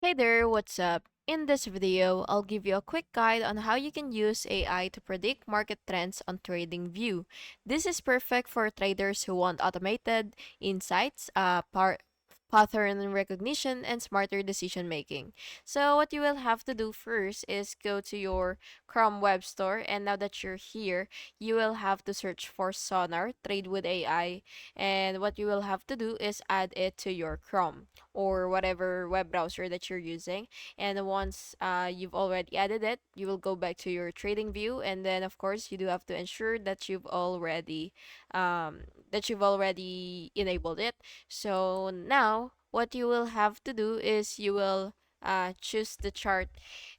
Hey there, what's up? In this video, I'll give you a quick guide on how you can use AI to predict market trends on TradingView. This is perfect for traders who want automated insights, pattern recognition, and smarter decision making. So what you will have to do first is go to your Chrome web store, and now that you're here, you will have to search for Sonar Trade with AI, and what you will have to do is add it to your Chrome or whatever web browser that you're using. And once you've already added it, you will go back to your trading view, and then of course you do have to ensure that you've already enabled it. So now what you will have to do is you will choose the chart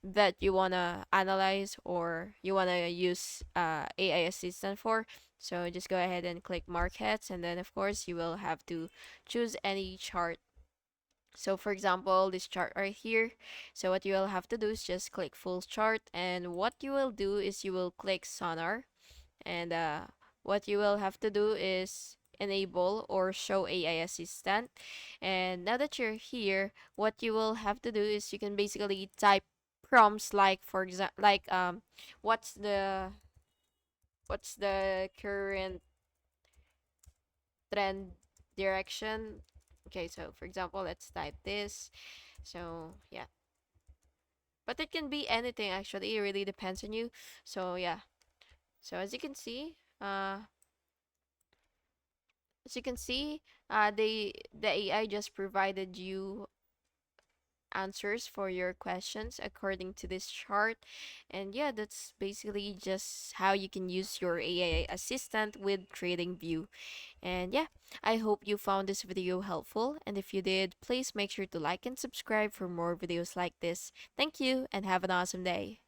that you want to analyze or you want to use AI assistant for. So just go ahead and click markets, and then of course you will have to choose any chart. So for example, this chart right here. So what you will have to do is just click full chart, and what you will do is you will click sonar, and what you will have to do is enable or show AI assistant. And now that you're here, what you will have to do is you can basically type prompts like, for example, like what's the what's the current trend direction. Okay, so for example, let's type this. So yeah, but it can be anything actually. It really depends on you. So yeah, so as you can see, the AI just provided you answers for your questions according to this chart. And yeah, that's basically just how you can use your AI assistant with TradingView. And yeah, I hope you found this video helpful, and if you did, please make sure to like and subscribe for more videos like this. Thank you and have an awesome day.